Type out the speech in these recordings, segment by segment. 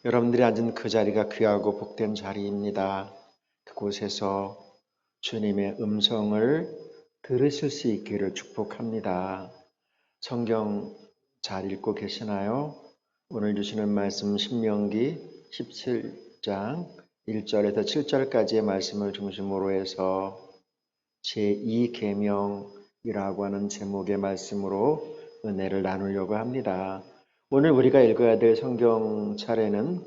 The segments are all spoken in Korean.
여러분들이 앉은 그 자리가 귀하고 복된 자리입니다. 그곳에서 주님의 음성을 들으실 수 있기를 축복합니다. 성경 잘 읽고 계시나요? 오늘 주시는 말씀 신명기 17장 1절에서 7절까지의 말씀을 중심으로 해서 제2계명이라고 하는 제목의 말씀으로 은혜를 나누려고 합니다. 오늘 우리가 읽어야 될 성경 차례는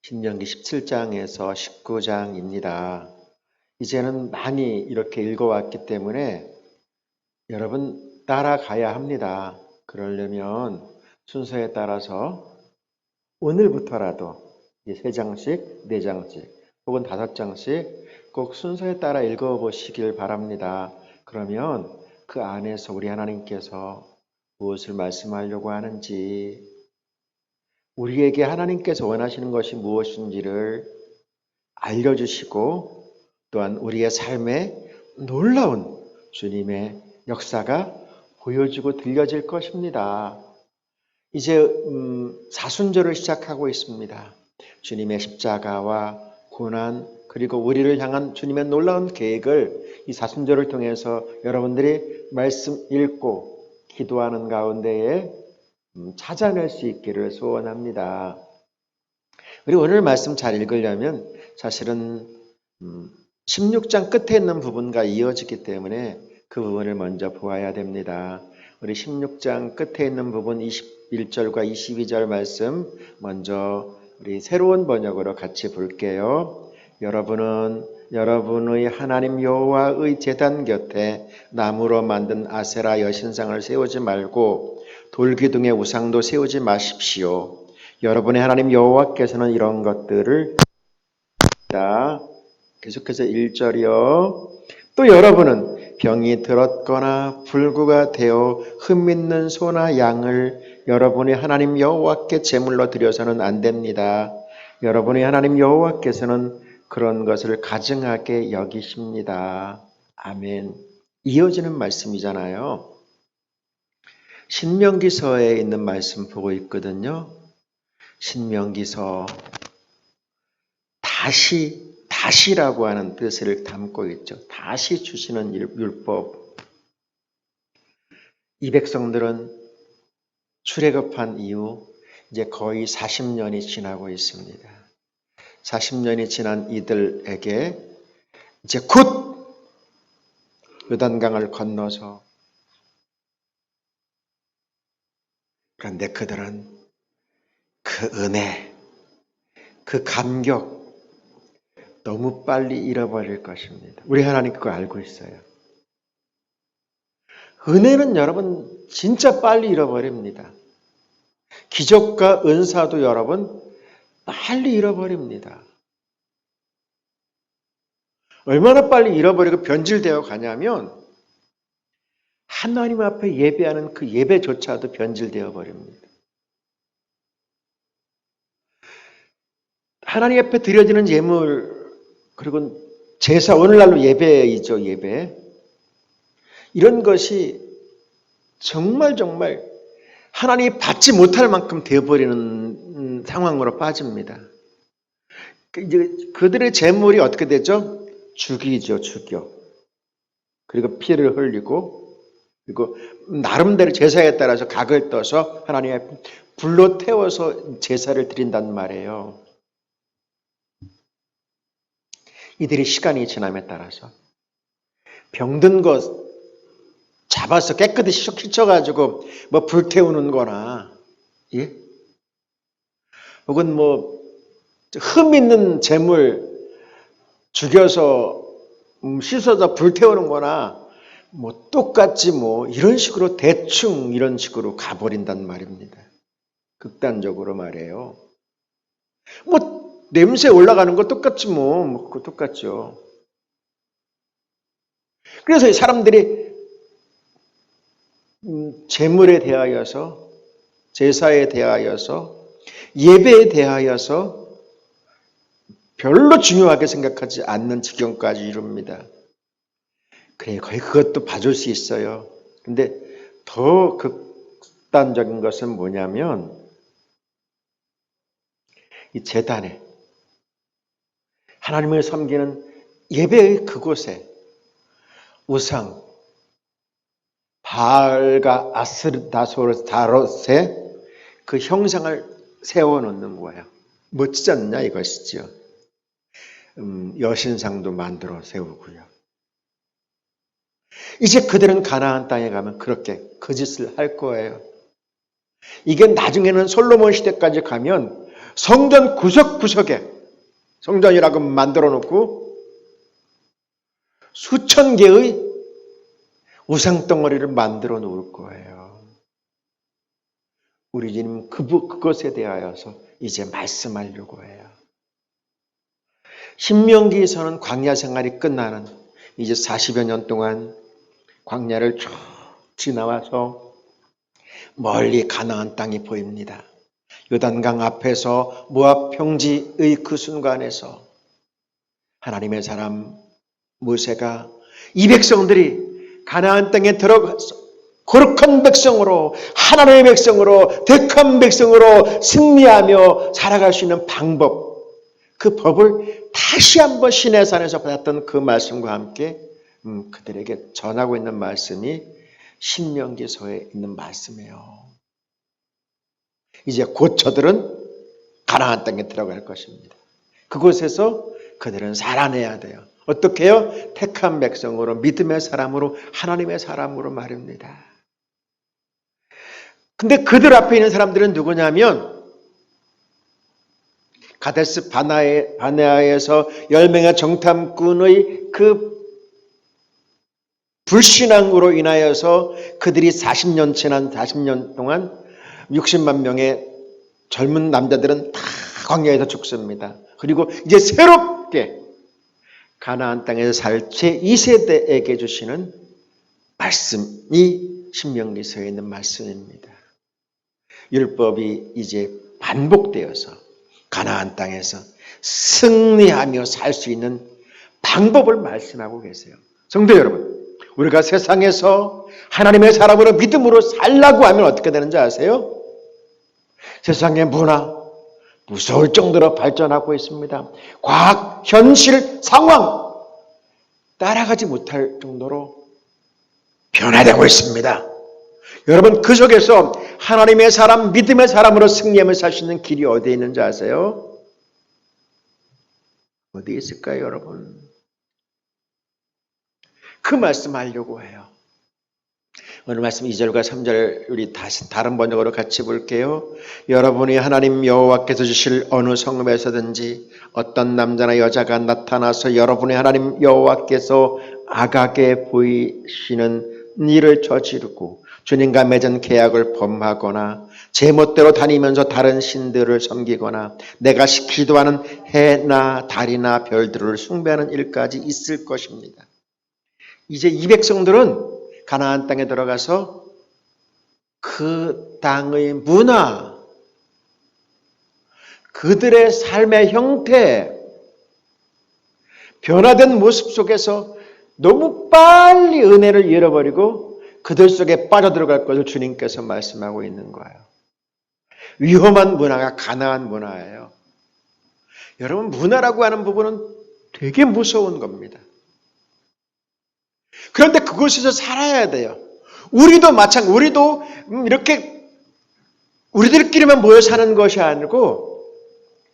신명기 17장에서 19장입니다. 이제는 많이 이렇게 읽어왔기 때문에 여러분 따라가야 합니다. 그러려면 순서에 따라서 오늘부터라도 3장씩, 4장씩 혹은 5장씩 꼭 순서에 따라 읽어보시길 바랍니다. 그러면 그 안에서 우리 하나님께서 무엇을 말씀하려고 하는지, 우리에게 하나님께서 원하시는 것이 무엇인지를 알려주시고 또한 우리의 삶에 놀라운 주님의 역사가 보여주고 들려질 것입니다. 이제 사순절을 시작하고 있습니다. 주님의 십자가와 고난 그리고 우리를 향한 주님의 놀라운 계획을 이 사순절을 통해서 여러분들이 말씀 읽고 기도하는 가운데에 찾아낼 수 있기를 소원합니다. 우리 오늘 말씀 잘 읽으려면 사실은 16장 끝에 있는 부분과 이어지기 때문에 그 부분을 먼저 보아야 됩니다. 우리 16장 끝에 있는 부분 21절과 22절 말씀 먼저 우리 새로운 번역으로 같이 볼게요. 여러분은 여러분의 하나님 여호와의 제단 곁에 나무로 만든 아세라 여신상을 세우지 말고 돌기둥의 우상도 세우지 마십시오. 여러분의 하나님 여호와께서는 이런 것들을 계속해서 1절이요. 또 여러분은 병이 들었거나 불구가 되어 흠있는 소나 양을 여러분의 하나님 여호와께 제물로 드려서는 안 됩니다. 여러분의 하나님 여호와께서는 그런 것을 가증하게 여기십니다. 아멘. 이어지는 말씀이잖아요. 신명기서에 있는 말씀 보고 있거든요. 신명기서 다시라고 하는 뜻을 담고 있죠. 다시 주시는 율법. 이 백성들은 출애굽한 이후 이제 거의 40년이 지나고 있습니다. 40년이 지난 이들에게 이제 곧 요단강을 건너서, 그런데 그들은 그 은혜, 그 감격 너무 빨리 잃어버릴 것입니다. 우리 하나님 그거 알고 있어요. 은혜는 여러분 진짜 빨리 잃어버립니다. 기적과 은사도 여러분 빨리 잃어버립니다. 얼마나 빨리 잃어버리고 변질되어 가냐면 하나님 앞에 예배하는 그 예배조차도 변질되어 버립니다. 하나님 앞에 드려지는 예물 그리고 제사, 오늘날로 예배이죠. 예배. 이런 것이 정말 하나님이 받지 못할 만큼 되어버리는 상황으로 빠집니다. 이제 그들의 제물이 어떻게 되죠? 죽이죠, 죽여. 그리고 피를 흘리고, 그리고 나름대로 제사에 따라서 각을 떠서 하나님 앞에 불로 태워서 제사를 드린단 말이에요. 이들이 시간이 지남에 따라서 병든 것 잡아서 깨끗이 씻어가지고 뭐 불태우는 거나, 예? 혹은 뭐 흠 있는 재물 죽여서 씻어서 불태우는 거나 뭐 똑같지 뭐 이런 식으로 대충 이런 식으로 가버린단 말입니다. 극단적으로 말해요. 뭐 냄새 올라가는 거 똑같지 뭐 그거 똑같죠. 그래서 사람들이 재물에 대하여서, 제사에 대하여서, 예배에 대하여서 별로 중요하게 생각하지 않는 지경까지 이룹니다. 그래, 거의 그것도 봐줄 수 있어요. 근데 더 극단적인 것은 뭐냐면 이 제단에 하나님을 섬기는 예배의 그곳에 우상 바알과 아스다롯의 그 형상을 세워놓는 거예요. 멋지지 않느냐 이것이죠. 여신상도 만들어 세우고요. 이제 그들은 가나안 땅에 가면 그렇게 그 짓을 할 거예요. 이게 나중에는 솔로몬 시대까지 가면 성전 구석구석에 성전이라고 만들어 놓고 수천 개의 우상덩어리를 만들어 놓을 거예요. 우리 주님 그것에 대하여서 이제 말씀하려고 해요. 신명기에서는 광야 생활이 끝나는 이제 40여 년 동안 광야를 쭉 지나와서 멀리 가나안 땅이 보입니다. 요단강 앞에서 모압 평지의 그 순간에서 하나님의 사람 모세가 이 백성들이 가나안 땅에 들어가서 거룩한 백성으로 하나님의 백성으로 택한 백성으로 승리하며 살아갈 수 있는 방법, 그 법을 다시 한번 시내산에서 받았던 그 말씀과 함께 그들에게 전하고 있는 말씀이 신명기서에 있는 말씀이에요. 이제 곧 저들은 가나안 땅에 들어갈 것입니다. 그곳에서 그들은 살아내야 돼요. 어떻게 해요? 택한 백성으로, 믿음의 사람으로, 하나님의 사람으로 말입니다. 근데 그들 앞에 있는 사람들은 누구냐면 가데스 바네아에서 10명의 정탐꾼의 그 불신앙으로 인하여서 그들이 40년 동안 60만 명의 젊은 남자들은 다 광야에서 죽습니다. 그리고 이제 새롭게 가나안 땅에서 살 제2세대에게 주시는 말씀이 신명기서에 있는 말씀입니다. 율법이 이제 반복되어서 가나안 땅에서 승리하며 살 수 있는 방법을 말씀하고 계세요. 성도 여러분, 우리가 세상에서 하나님의 사람으로 믿음으로 살라고 하면 어떻게 되는지 아세요? 세상의 문화, 무서울 정도로 발전하고 있습니다. 과학, 현실, 상황 따라가지 못할 정도로 변화되고 있습니다. 여러분, 그 속에서 하나님의 사람, 믿음의 사람으로 승리하며 살 수 있는 길이 어디에 있는지 아세요? 어디에 있을까요, 여러분? 그 말씀하려고 해요. 오늘 말씀 2절과 3절 우리 다시 다른 번역으로 같이 볼게요. 여러분이 하나님 여호와께서 주실 어느 성읍에서든지 어떤 남자나 여자가 나타나서 여러분의 하나님 여호와께서 악하게 보이시는 일을 저지르고 주님과 맺은 계약을 범하거나 제멋대로 다니면서 다른 신들을 섬기거나 내가 시키지도 않은 해나 달이나 별들을 숭배하는 일까지 있을 것입니다. 이제 이 백성들은 가나안 땅에 들어가서 그 땅의 문화, 그들의 삶의 형태, 변화된 모습 속에서 너무 빨리 은혜를 잃어버리고 그들 속에 빠져들어갈 것을 주님께서 말씀하고 있는 거예요. 위험한 문화가 가나안 문화예요. 여러분, 문화라고 하는 부분은 되게 무서운 겁니다. 그런데 그곳에서 살아야 돼요. 우리도 우리도 이렇게 우리들끼리만 모여 사는 것이 아니고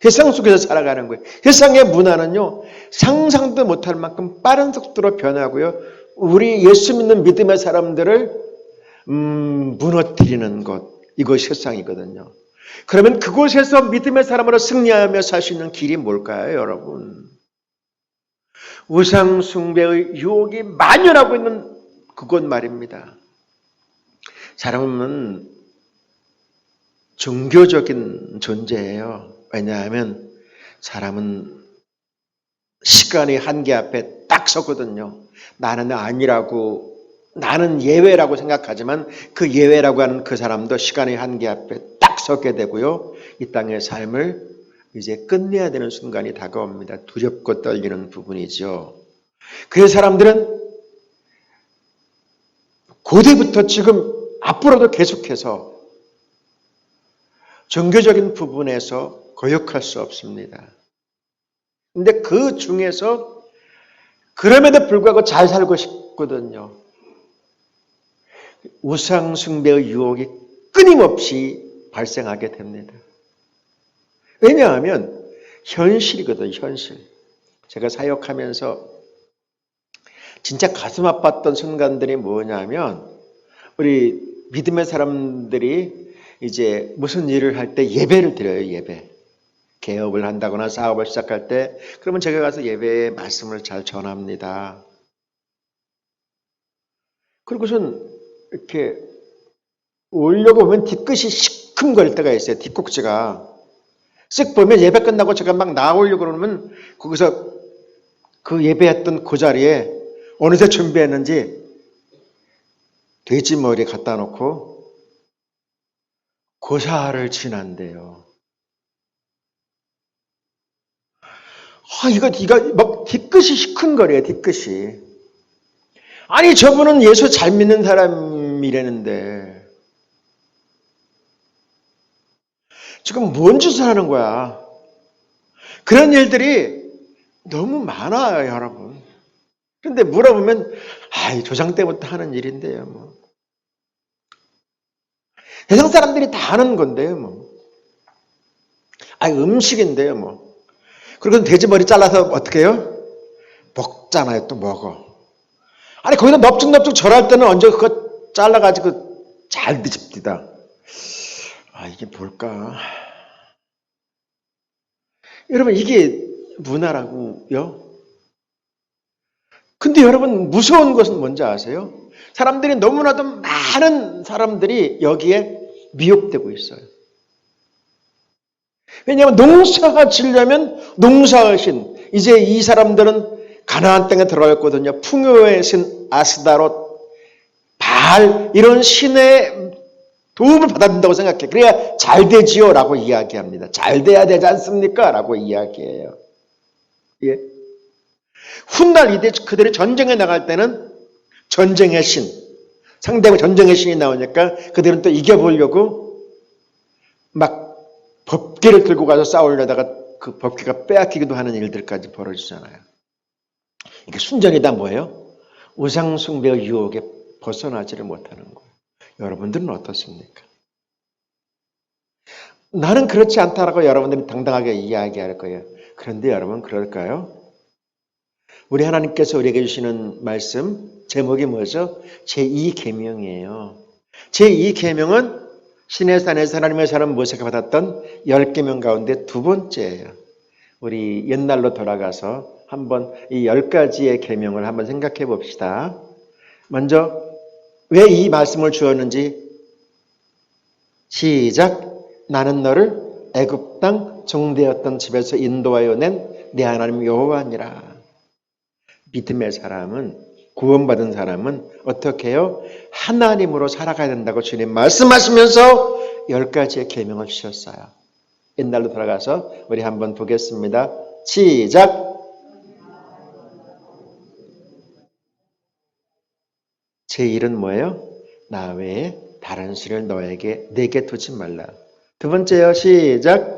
세상 속에서 살아가는 거예요. 세상의 문화는요, 상상도 못할 만큼 빠른 속도로 변하고요. 우리 예수 믿는 믿음의 사람들을 무너뜨리는 것, 이것이 세상이거든요. 그러면 그곳에서 믿음의 사람으로 승리하며 살 수 있는 길이 뭘까요, 여러분? 우상 숭배의 유혹이 만연하고 있는 그곳 말입니다. 사람은 종교적인 존재예요. 왜냐하면 사람은 시간의 한계 앞에 딱 서거든요. 나는 아니라고, 나는 예외라고 생각하지만 그 예외라고 하는 그 사람도 시간의 한계 앞에 딱 서게 되고요. 이 땅의 삶을 이제 끝내야 되는 순간이 다가옵니다. 두렵고 떨리는 부분이죠. 그 사람들은 고대부터 지금 앞으로도 계속해서 종교적인 부분에서 거역할 수 없습니다. 근데 그 중에서 그럼에도 불구하고 잘 살고 싶거든요. 우상숭배의 유혹이 끊임없이 발생하게 됩니다. 왜냐하면 현실이거든요. 현실. 제가 사역하면서 진짜 가슴 아팠던 순간들이 뭐냐면 우리 믿음의 사람들이 이제 무슨 일을 할 때 예배를 드려요. 예배. 개업을 한다거나 사업을 시작할 때 그러면 제가 가서 예배의 말씀을 잘 전합니다. 그리고선 이렇게 오려고 보면 뒤끝이 시큼거릴 때가 있어요. 뒷꼭지가. 쓱 보면 예배 끝나고 제가 막 나오려고 그러면 거기서 그 예배했던 그 자리에 어느새 준비했는지 돼지 머리 갖다 놓고 고사를 지난대요. 이거 막 뒤끝이 시큰거려요. 뒤끝이. 아니 저분은 예수 잘 믿는 사람이라는데 지금 뭔 짓을 하는 거야. 그런 일들이 너무 많아요, 여러분. 그런데 물어보면 조상 때부터 하는 일인데요. 뭐. 세상 사람들이 다 하는 건데요. 뭐. 음식인데요. 뭐. 그리고 돼지머리 잘라서 어떻게 해요? 먹잖아요. 또 먹어. 거기다 넙죽넙죽 절할 때는 언제 그거 잘라가지고 잘 뒤집디다. 이게 뭘까? 여러분 이게 문화라고요? 근데 여러분 무서운 것은 뭔지 아세요? 사람들이 너무나도 많은 사람들이 여기에 미혹되고 있어요. 왜냐하면 농사가 지려면 농사의 신, 이제 이 사람들은 가나안 땅에 들어갔거든요. 풍요의 신 아스다롯, 바알 이런 신의 도움을 받아야 된다고 생각해. 그래야 잘 되지요 라고 이야기합니다. 잘 돼야 되지 않습니까? 라고 이야기해요. 예. 훗날 이때 그들이 전쟁에 나갈 때는 전쟁의 신, 상대가 전쟁의 신이 나오니까 그들은 또 이겨보려고 막 법궤를 들고 가서 싸우려다가 그 법궤가 빼앗기기도 하는 일들까지 벌어지잖아요. 이게 순전이다 뭐예요? 우상숭배의 유혹에 벗어나지를 못하는 거예요. 여러분들은 어떻습니까? 나는 그렇지 않다라고 여러분들이 당당하게 이야기할 거예요. 그런데 여러분 그럴까요? 우리 하나님께서 우리에게 주시는 말씀 제목이 뭐죠? 제2계명이에요. 제2계명은 신의 산에서 하나님의 사람 모세가 받았던 10계명 가운데 두 번째예요. 우리 옛날로 돌아가서 한번 이 10가지의 계명을 한번 생각해 봅시다. 먼저 왜 이 말씀을 주었는지 시작. 나는 너를 애굽 땅 종되었던 집에서 인도하여 낸 내 하나님 여호와니라. 믿음의 사람은 구원받은 사람은 어떻게 해요? 하나님으로 살아가야 된다고 주님 말씀하시면서 10가지의 계명을 주셨어요. 옛날로 돌아가서 우리 한번 보겠습니다. 시작. 제1은 뭐예요? 나 외에 다른 신을 내게 두지 말라. 두 번째요. 시작.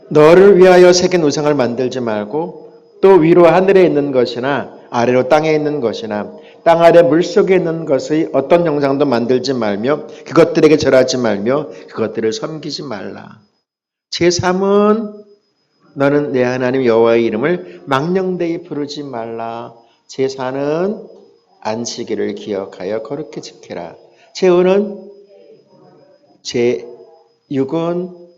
너를 위하여 새긴 우상을 만들지 말고 또 위로 하늘에 있는 것이나 아래로 땅에 있는 것이나 땅 아래 물속에 있는 것의 어떤 형상도 만들지 말며 그것들에게 절하지 말며 그것들을 섬기지 말라. 제3은 너는 내 하나님 여호와의 이름을 망령되이 부르지 말라. 제4는 안식일을 기억하여 거룩히 지키라. 제5는 제6은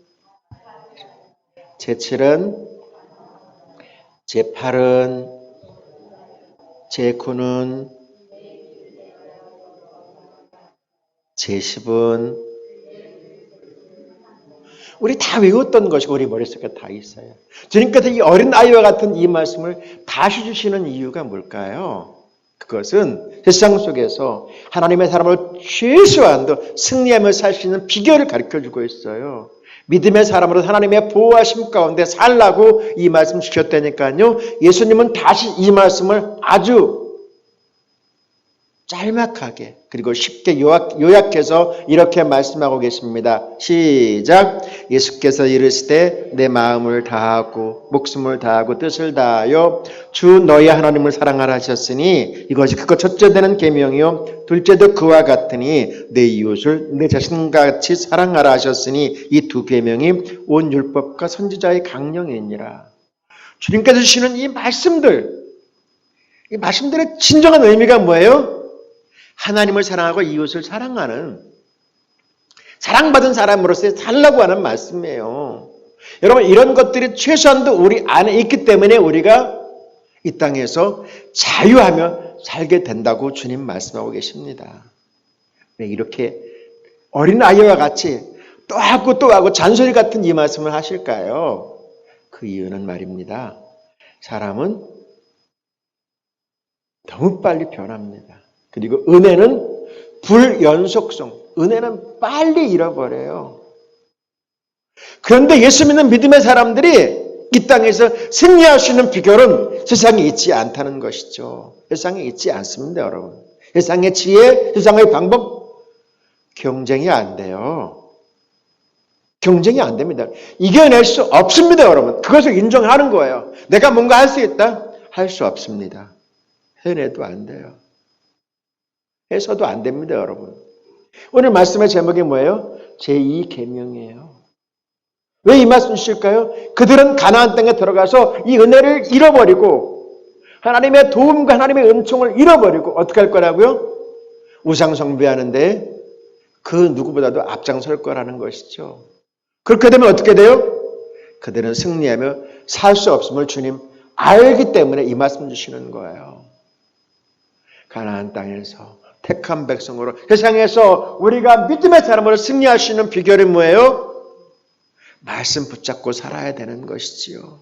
제7은 제8은 제9는 제10은 우리 다 외웠던 것이 우리 머릿속에 다 있어요. 주님께서 이 어린 아이와 같은 이 말씀을 다시 주시는 이유가 뭘까요? 그것은 세상 속에서 하나님의 사람을 최소한도 승리하며 살 수 있는 비결을 가르쳐주고 있어요. 믿음의 사람으로 하나님의 보호하심 가운데 살라고 이 말씀 주셨다니까요. 예수님은 다시 이 말씀을 아주 짤막하게 그리고 쉽게 요약해서 이렇게 말씀하고 계십니다. 시작. 예수께서 이르시되 내 마음을 다하고 목숨을 다하고 뜻을 다하여 주 너희 하나님을 사랑하라 하셨으니 이것이 그것 첫째 되는 계명이요 둘째도 그와 같으니 내 이웃을 내 자신같이 사랑하라 하셨으니 이 두 계명이 온 율법과 선지자의 강령이니라. 주님께서 주시는 이 말씀들의 진정한 의미가 뭐예요? 하나님을 사랑하고 이웃을 사랑하는 사랑받은 사람으로서 살라고 하는 말씀이에요. 여러분 이런 것들이 최소한도 우리 안에 있기 때문에 우리가 이 땅에서 자유하며 살게 된다고 주님 말씀하고 계십니다. 왜 이렇게 어린아이와 같이 또 하고 잔소리 같은 이 말씀을 하실까요? 그 이유는 말입니다. 사람은 너무 빨리 변합니다. 그리고 은혜는 불연속성, 은혜는 빨리 잃어버려요. 그런데 예수 믿는 믿음의 사람들이 이 땅에서 승리할 수 있는 비결은 세상에 있지 않다는 것이죠. 세상에 있지 않습니다, 여러분. 세상의 지혜, 세상의 방법, 경쟁이 안 돼요. 경쟁이 안 됩니다. 이겨낼 수 없습니다, 여러분. 그것을 인정하는 거예요. 내가 뭔가 할 수 있다? 할 수 없습니다. 해내도 안 돼요. 해서도 안 됩니다, 여러분. 오늘 말씀의 제목이 뭐예요? 제2계명이에요. 왜 이 말씀 주실까요? 그들은 가나안 땅에 들어가서 이 은혜를 잃어버리고 하나님의 도움과 하나님의 은총을 잃어버리고 어떻게 할 거라고요? 우상 숭배하는데 그 누구보다도 앞장설 거라는 것이죠. 그렇게 되면 어떻게 돼요? 그들은 승리하며 살 수 없음을 주님 알기 때문에 이 말씀 주시는 거예요. 가나안 땅에서 택한 백성으로 세상에서 우리가 믿음의 사람으로 승리할 수 있는 비결이 뭐예요? 말씀 붙잡고 살아야 되는 것이지요.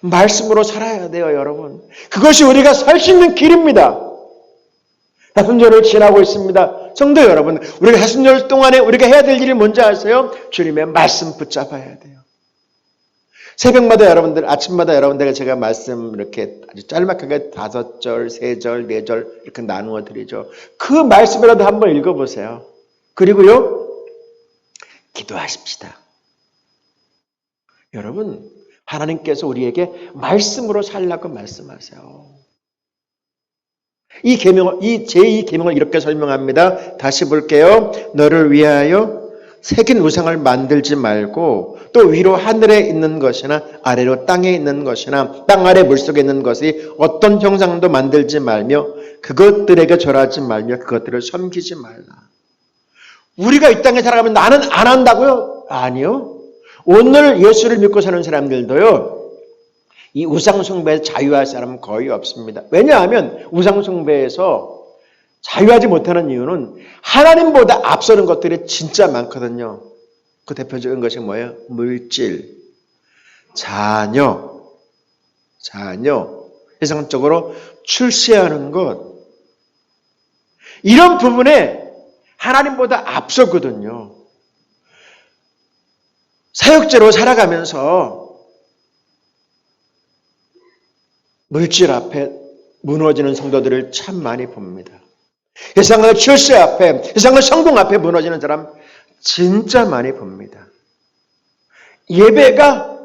말씀으로 살아야 돼요, 여러분. 그것이 우리가 살 수 있는 길입니다. 사순절을 지나고 있습니다. 성도 여러분, 우리가 사순절 동안에 우리가 해야 될 일이 뭔지 아세요? 주님의 말씀 붙잡아야 돼요. 새벽마다 여러분들, 아침마다 여러분들에게 제가 말씀 이렇게 아주 짤막하게 5절, 3절, 4절 이렇게 나누어 드리죠. 그 말씀이라도 한번 읽어보세요. 그리고요, 기도하십시다. 여러분, 하나님께서 우리에게 말씀으로 살라고 말씀하세요. 이 제2계명을 이렇게 설명합니다. 다시 볼게요. 너를 위하여 새긴 우상을 만들지 말고 또 위로 하늘에 있는 것이나 아래로 땅에 있는 것이나 땅 아래 물속에 있는 것이 어떤 형상도 만들지 말며 그것들에게 절하지 말며 그것들을 섬기지 말라. 우리가 이 땅에 살아가면 나는 안 한다고요? 아니요. 오늘 예수를 믿고 사는 사람들도요. 이 우상숭배에서 자유할 사람은 거의 없습니다. 왜냐하면 우상숭배에서 자유하지 못하는 이유는 하나님보다 앞서는 것들이 진짜 많거든요. 그 대표적인 것이 뭐예요? 물질, 자녀, 세상적으로 출세하는 것. 이런 부분에 하나님보다 앞서거든요. 사역자로 살아가면서 물질 앞에 무너지는 성도들을 참 많이 봅니다. 세상의 출세 앞에, 세상의 성공 앞에 무너지는 사람 진짜 많이 봅니다. 예배가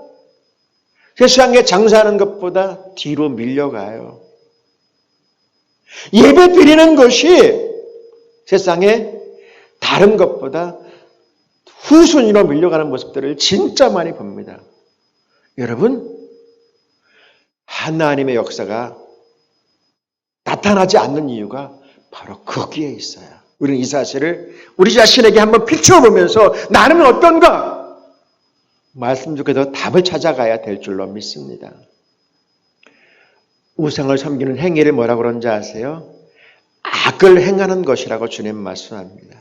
세상에 장사하는 것보다 뒤로 밀려가요. 예배 드리는 것이 세상에 다른 것보다 후순위로 밀려가는 모습들을 진짜 많이 봅니다. 여러분, 하나님의 역사가 나타나지 않는 이유가 바로 거기에 있어요. 우리는 이 사실을 우리 자신에게 한번 비추어 보면서 나는 어떤가? 말씀 중에서 답을 찾아가야 될 줄로 믿습니다. 우상을 섬기는 행위를 뭐라고 그런지 아세요? 악을 행하는 것이라고 주님 말씀합니다.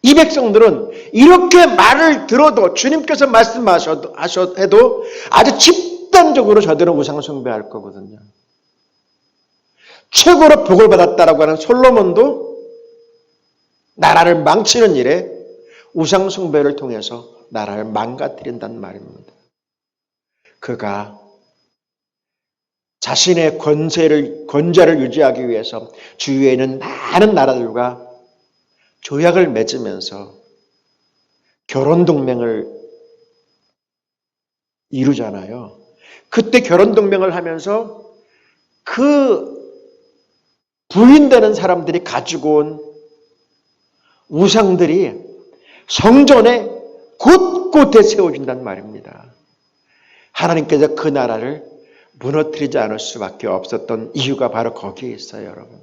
이 백성들은 이렇게 말을 들어도 주님께서 말씀하셔도 아주 집단적으로 저들은 우상을 숭배할 거거든요. 최고로 복을 받았다라고 하는 솔로몬도 나라를 망치는 일에 우상 숭배를 통해서 나라를 망가뜨린다는 말입니다. 그가 자신의 권좌를 유지하기 위해서 주위에 있는 많은 나라들과 조약을 맺으면서 결혼 동맹을 이루잖아요. 그때 결혼 동맹을 하면서 그 부인되는 사람들이 가지고 온 우상들이 성전에 곳곳에 세워진단 말입니다. 하나님께서 그 나라를 무너뜨리지 않을 수밖에 없었던 이유가 바로 거기에 있어요, 여러분.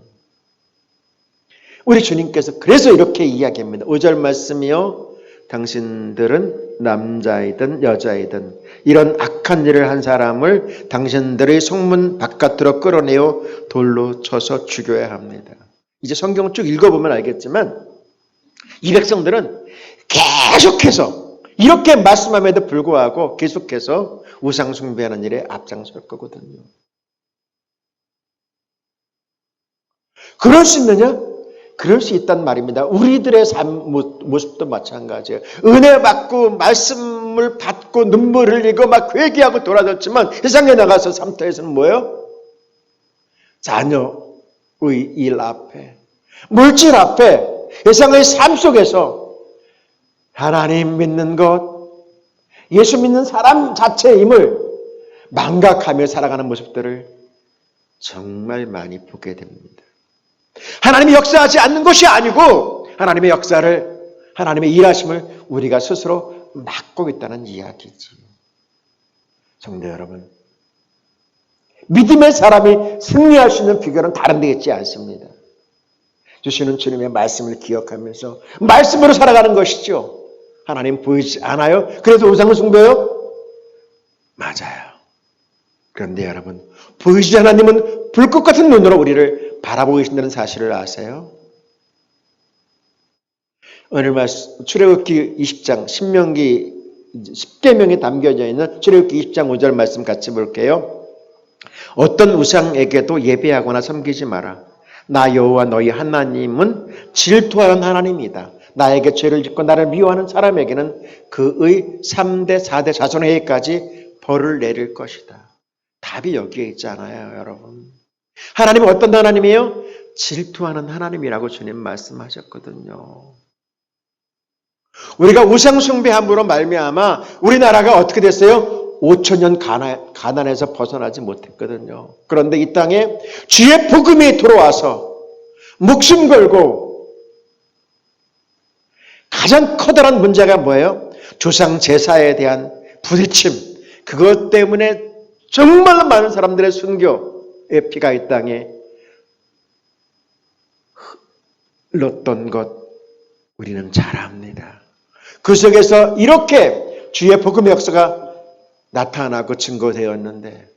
우리 주님께서 그래서 이렇게 이야기합니다. 5절 말씀이요. 당신들은 남자이든 여자이든 이런 악한 일을 한 사람을 당신들의 성문 바깥으로 끌어내어 돌로 쳐서 죽여야 합니다. 이제 성경을 쭉 읽어보면 알겠지만 이 백성들은 계속해서 이렇게 말씀함에도 불구하고 계속해서 우상 숭배하는 일에 앞장설 거거든요. 그럴 수 있느냐? 그럴 수 있단 말입니다. 우리들의 삶 모습도 마찬가지예요. 은혜 받고 말씀을 받고 눈물 흘리고 막 회개하고 돌아졌지만 세상에 나가서 삶터에서는 뭐예요? 자녀의 일 앞에, 물질 앞에, 세상의 삶 속에서 하나님 믿는 것, 예수 믿는 사람 자체의 힘을 망각하며 살아가는 모습들을 정말 많이 보게 됩니다. 하나님이 역사하지 않는 것이 아니고 하나님의 역사를, 하나님의 일하심을 우리가 스스로 막고 있다는 이야기지. 성도 여러분, 믿음의 사람이 승리할 수 있는 비결은 다른 데 있지 않습니다. 주시는 주님의 말씀을 기억하면서 말씀으로 살아가는 것이죠. 하나님 보이지 않아요? 그래서 우상을 숭배해요? 맞아요. 그런데 여러분, 보이지 않는 하나님은 불꽃 같은 눈으로 우리를 바라보고 계신다는 사실을 아세요? 오늘 말씀 출애굽기 20장 신명기 10계명에 담겨져 있는 출애굽기 20장 5절 말씀 같이 볼게요. 어떤 우상에게도 예배하거나 섬기지 마라. 나 여호와 너희 하나님은 질투하는 하나님이다. 나에게 죄를 짓고 나를 미워하는 사람에게는 그의 3대 4대 자손의 해까지 벌을 내릴 것이다. 답이 여기에 있잖아요, 여러분. 하나님은 어떤 하나님이에요? 질투하는 하나님이라고 주님 말씀하셨거든요. 우리가 우상 숭배함으로 말미암아 우리나라가 어떻게 됐어요? 5천년 가난에서 벗어나지 못했거든요. 그런데 이 땅에 주의 복음이 들어와서 목숨 걸고 가장 커다란 문제가 뭐예요? 조상 제사에 대한 부딪힘. 그것 때문에 정말 많은 사람들의 순교의 피가 이 땅에 흘렀던 것 우리는 잘 압니다. 그 속에서 이렇게 주의 복음의 역사가 나타나고 증거되었는데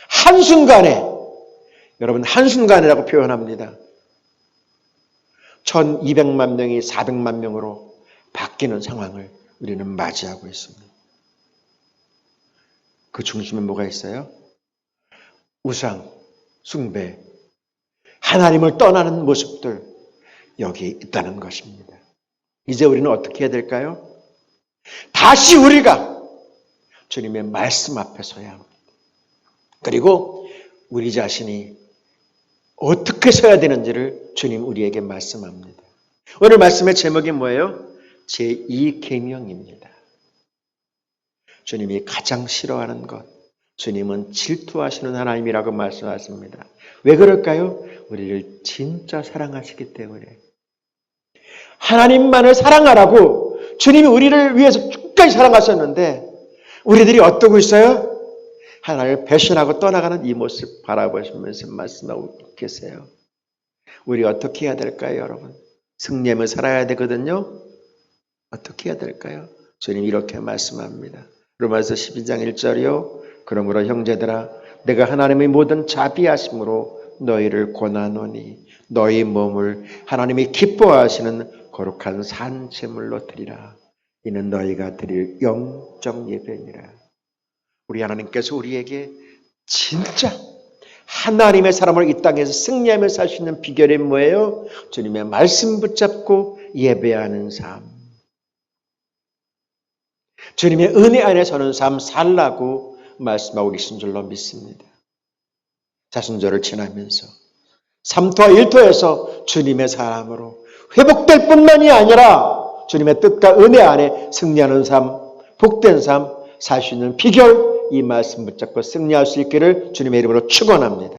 한순간에, 여러분 한순간이라고 표현합니다. 1200만 명이 400만 명으로 바뀌는 상황을 우리는 맞이하고 있습니다. 그 중심에 뭐가 있어요? 우상, 숭배, 하나님을 떠나는 모습들, 여기 있다는 것입니다. 이제 우리는 어떻게 해야 될까요? 다시 우리가 주님의 말씀 앞에 서야 합니다. 그리고 우리 자신이 어떻게 서야 되는지를 주님 우리에게 말씀합니다. 오늘 말씀의 제목이 뭐예요? 제2계명입니다. 주님이 가장 싫어하는 것, 주님은 질투하시는 하나님이라고 말씀하십니다. 왜 그럴까요? 우리를 진짜 사랑하시기 때문에. 하나님만을 사랑하라고 주님이 우리를 위해서 끝까지 사랑하셨는데 우리들이 어떠고 있어요? 하나님을 배신하고 떠나가는 이 모습 바라보시면서 말씀하고 계세요. 우리 어떻게 해야 될까요, 여러분? 승리하며 살아야 되거든요. 어떻게 해야 될까요? 주님 이렇게 말씀합니다. 로마서 12장 1절이요. 그러므로 형제들아 내가 하나님의 모든 자비하심으로 너희를 권하노니 너희 몸을 하나님이 기뻐하시는 거룩한 산제물로 드리라. 이는 너희가 드릴 영적 예배니라. 우리 하나님께서 우리에게 진짜 하나님의 사람을 이 땅에서 승리하며 살 수 있는 비결이 뭐예요? 주님의 말씀 붙잡고 예배하는 삶. 주님의 은혜 안에 서는 삶 살라고 말씀하고 계신 줄로 믿습니다. 자순절을 지나면서 3토와 1토에서 주님의 사람으로 회복될 뿐만이 아니라 주님의 뜻과 은혜 안에 승리하는 삶, 복된 삶 살 수 있는 비결, 이 말씀 붙잡고 승리할 수 있기를 주님의 이름으로 축원합니다.